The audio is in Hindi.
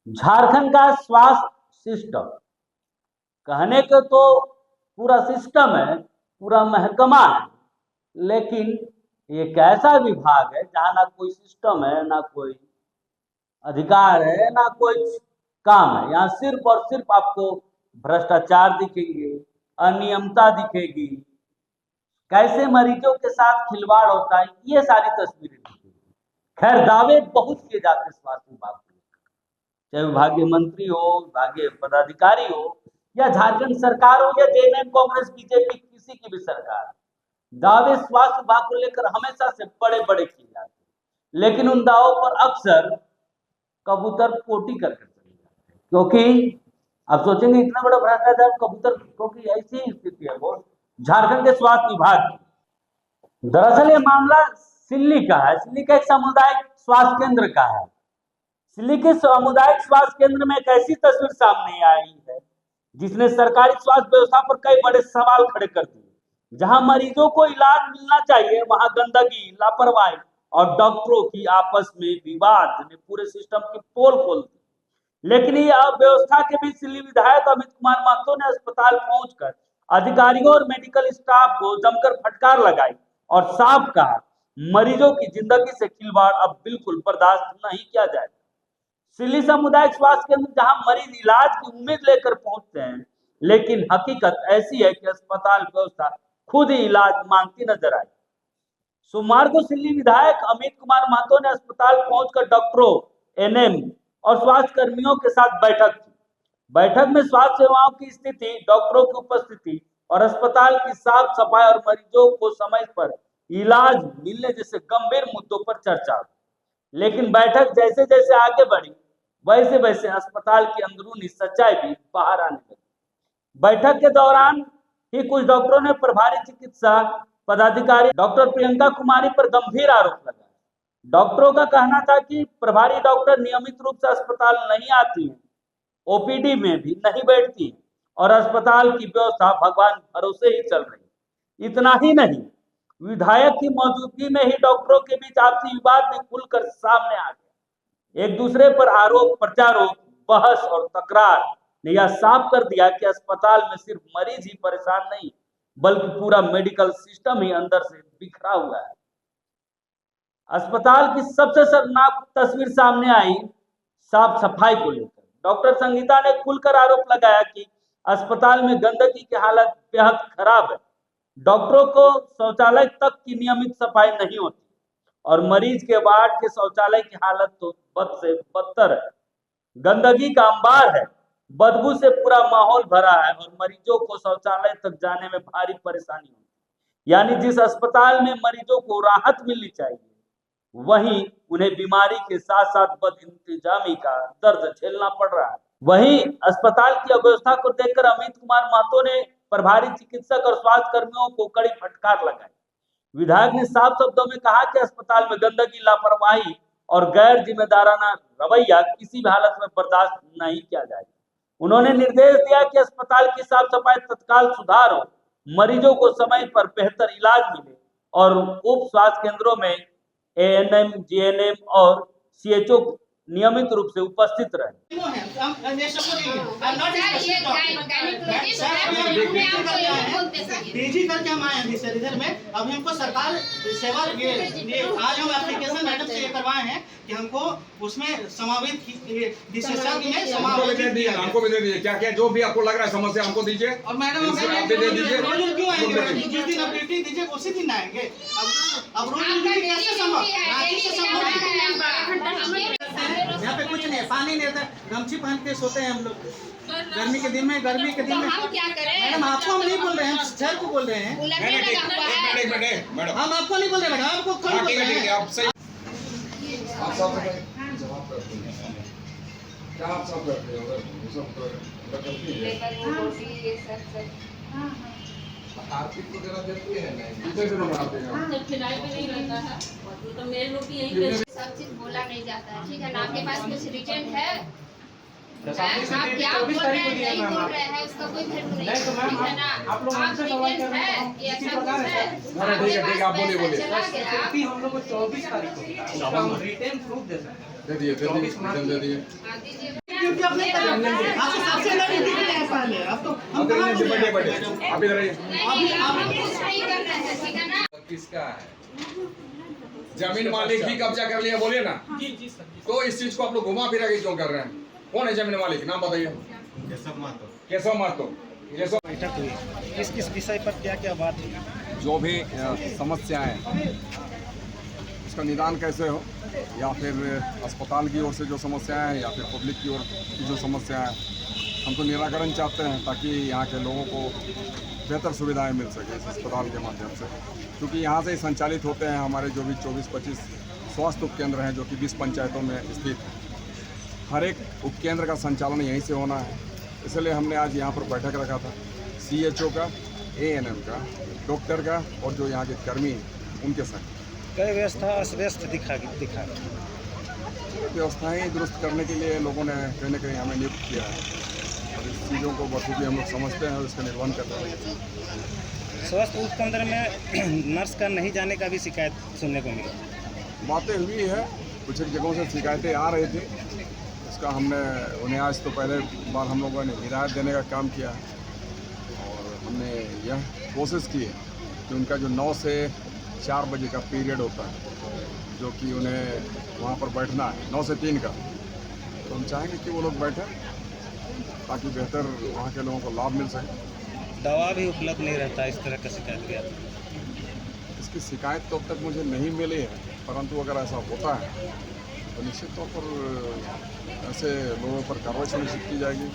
झारखंड का स्वास्थ्य सिस्टम कहने के तो पूरा सिस्टम है, पूरा महकमा है, लेकिन ये एक ऐसा विभाग है जहां ना कोई सिस्टम है, ना कोई अधिकार है, ना कोई काम है। यहाँ सिर्फ और सिर्फ आपको भ्रष्टाचार दिखेंगे, अनियमितता दिखेगी, कैसे मरीजों के साथ खिलवाड़ होता है, ये सारी तस्वीरें दिखेंगी। खैर, दावे बहुत किए जाते हैं स्वास्थ्य विभाग को, चाहे विभागीय मंत्री हो, विभागीय पदाधिकारी हो, या झारखंड सरकार हो, या जेएमएम कांग्रेस बीजेपी किसी की भी सरकार, दावे स्वास्थ्य विभाग को लेकर हमेशा से बड़े बड़े किए जाते हैं, लेकिन उन दावों पर अक्सर कबूतर पोटी करके चले जाते हैं। क्योंकि आप सोचेंगे इतना बड़ा भ्रष्टाचार कबूतर, क्योंकि ऐसी ही स्थिति है वो झारखंड के स्वास्थ्य विभाग की। दरअसल ये मामला सिल्ली का है। सिल्ली का एक सामुदायिक स्वास्थ्य केंद्र का है। सिल्ली के सामुदायिक स्वास्थ्य केंद्र में एक ऐसी तस्वीर सामने आई है जिसने सरकारी स्वास्थ्य व्यवस्था पर कई बड़े सवाल खड़े कर दिए। जहां मरीजों को इलाज मिलना चाहिए, वहां गंदगी, लापरवाही और डॉक्टरों की आपस में विवाद ने पूरे सिस्टम की पोल खोल दी। लेकिन ये अव्यवस्था के बीच सिल्ली विधायक अमित कुमार महतो ने अस्पताल पहुंचकर अधिकारियों और मेडिकल स्टाफ को जमकर फटकार लगाई और साफ कहा, मरीजों की जिंदगी से खिलवाड़ अब बिल्कुल बर्दाश्त नहीं किया जाएगा। सिल्ली सामुदायिक स्वास्थ्य केंद्र जहां मरीज इलाज की उम्मीद लेकर पहुंचते हैं, लेकिन हकीकत ऐसी है कि अस्पताल व्यवस्था खुद ही इलाज मांगती नजर आई। सोमवार को सिल्ली विधायक अमित कुमार महतो ने अस्पताल पहुंचकर डॉक्टरों, एनएम और स्वास्थ्य कर्मियों के साथ बैठक की। बैठक में स्वास्थ्य सेवाओं की स्थिति, डॉक्टरों की उपस्थिति और अस्पताल की साफ सफाई और मरीजों को समय पर इलाज मिलने जैसे गंभीर मुद्दों पर चर्चा हुई। लेकिन बैठक जैसे जैसे आगे बढ़ी, वैसे वैसे अस्पताल की अंदरूनी सच्चाई भी बाहर आने लगी। बैठक के दौरान ही कुछ डॉक्टरों ने प्रभारी चिकित्सा पदाधिकारी डॉक्टर प्रियंका कुमारी पर गंभीर आरोप लगाए। डॉक्टरों का कहना था कि प्रभारी डॉक्टर नियमित रूप से अस्पताल नहीं आती है, ओपीडी में भी नहीं बैठती है और अस्पताल की व्यवस्था भगवान भरोसे ही चल रही। इतना ही नहीं, विधायक की मौजूदगी में ही डॉक्टरों के बीच आपसी विवाद भी खुलकर सामने आ गया। एक दूसरे पर आरोप प्रत्यारोप, बहस और तकरार ने यह साफ कर दिया कि अस्पताल में सिर्फ मरीज ही परेशान नहीं, बल्कि पूरा मेडिकल सिस्टम ही अंदर से बिखरा हुआ है। अस्पताल की सबसे शर्मनाक तस्वीर सामने आई साफ सफाई को लेकर। डॉक्टर संगीता ने खुलकर आरोप लगाया कि अस्पताल में गंदगी की हालत बेहद खराब है। डॉक्टरों को शौचालय तक की नियमित सफाई नहीं होती और मरीज के वार्ड के शौचालय की हालत तो बद से बदतर है। गंदगी का अंबार है, बदबू से पूरा माहौल भरा है और मरीजों को शौचालय तक जाने में भारी परेशानी होती है। यानी जिस अस्पताल में मरीजों को राहत मिलनी चाहिए, वहीं उन्हें बीमारी के साथ साथ बदइंतजामी का दर्द झेलना पड़ रहा है। वहीं अस्पताल की अव्यवस्था को देखकर अमित कुमार महतो ने प्रभारी चिकित्सक और स्वास्थ्य कर्मियों को कड़ी फटकार लगाई। विधायक ने साफ शब्दों में कहा कि अस्पताल में गंदगी, लापरवाही और गैर जिम्मेदाराना रवैया किसी भी हालत में बर्दाश्त नहीं किया जाएगा। उन्होंने निर्देश दिया कि अस्पताल की साफ सफाई तत्काल सुधार हो, मरीजों को समय पर बेहतर इलाज मिले और उप स्वास्थ्य केंद्रों में एएनएम, जीएनएम और सीएचओ नियमित रूप से उपस्थित रहे। डीजी करके हम आए हैं सर इधर में। अब हमको सरकार सेवा आज हम एप्लीकेशन मैडम से ये करवाए हैं कि हमको उसमें समावित विशेषज्ञ में समावित दिया। हमको भी दे दीजिए, क्या क्या जो भी आपको लग रहा है समस्या हमको दीजिए। और मैडम आप दे दीजिए। रोज क्यों आएंगे? जिस दिन आप ड्यूटी दीजिए उसी दिन आएंगे। अब रोज ड्यूटी कैसे संभव? यहाँ पे कुछ नहीं, पानी नहीं रहता, गमछी पहन के सोते हैं हम लोग गर्मी के दिन में। हम क्या करें? मैडम आपको हम नहीं बोल रहे हैं, हम सर को बोल रहे हैं। मैडम हम आपको नहीं बोल रहे मैडम, आपको खुद बोल रहे हैं। आप सही आप सब जवाब करते हैं। क्या आप सब करते हो? सब करती है। आर्थिक को जरा देती है नहीं, कितने दिनों में आप देंगे? जब खिलाई पे नहीं रहता है तो मेरे लोग भी यही सब चीज बोला नहीं जाता है, ठीक है ना? आपके पास कुछ रिटर्न है? आप क्या बोल रहे हैं, नहीं बोल रहे हैं, उसका कोई वैल्यू नहीं है, ठीक है ना? आप लोग हमसे सवाल कर रहे हैं कि ऐसा कुछ है, ठीक है, आप बोलिए। चला गया। हम लोग को 24 तारीख को रिटर्न प्रूफ दे सकते हैं। दे दिए हाँ, दीजिए। ड्यूटी आप नहीं कर रहे हैं। आपसे सबसे ज़्यादा ड्यूटी कर रहे हैं पहले। अब तो हम कहाँ बोल रहे हैं? आप इधर आइए। अभी आप कुछ नहीं कर रहे हैं, ठीक है ना? किसका है? जमीन मालिक ही कब्जा कर लिया, बोलिए ना। तो इस चीज को आप लोग घुमा फिरा के क्यों कर रहे हैं? कौन है जमीन मालिक? नाम बताइए। केशव महतो। बैठक हुई, किस किस विषय पर क्या क्या बात हुई? जो भी समस्याएं उसका निदान कैसे हो, या फिर अस्पताल की ओर से जो समस्याएं हैं या फिर पब्लिक की ओर की जो समस्याएं हैं, हम तो निराकरण चाहते हैं ताकि यहाँ के लोगों को बेहतर सुविधाएं मिल सके इस अस्पताल के माध्यम से, क्योंकि यहाँ से ही संचालित होते हैं हमारे जो भी 24-25 स्वास्थ्य उपकेंद्र हैं जो कि 20 पंचायतों में स्थित हैं। हर एक उपकेंद्र का संचालन यहीं से होना है, इसलिए हमने आज यहाँ पर बैठक रखा था। CHO का, ANM का, डॉक्टर का और जो यहाँ के कर्मी हैं उनके संग कई व्यवस्था अस्त-व्यस्त दिखा व्यवस्थाएं दुरुस्त करने के लिए लोगों ने कहीं ना कहीं हमें नियुक्त किया है और इस चीज़ों को बखूबी हम लोग समझते हैं और इसका निर्वहन करते हैं। स्वास्थ्य उपकेंद्र में नर्स का नहीं जाने का भी शिकायत सुनने को मिला। बातें हुई है, कुछ एक जगहों से शिकायतें आ रही थी, इसका हमने उन्हें आज तो पहले बार हम लोगों ने हिदायत देने का काम किया है और हमने यह कोशिश की है कि उनका जो 9 से 4 बजे का पीरियड होता है जो कि उन्हें वहाँ पर बैठना है 9 से 3 का, तो हम चाहेंगे कि वो लोग बैठें ताकि बेहतर वहाँ के लोगों को लाभ मिल सके। दवा भी उपलब्ध नहीं रहता, इस तरह का शिकायत किया। इसकी शिकायत तो अब तक मुझे नहीं मिली है, परंतु अगर ऐसा होता है तो निश्चित तौर पर ऐसे लोगों पर कार्रवाई सुनिश्चित की जाएगी।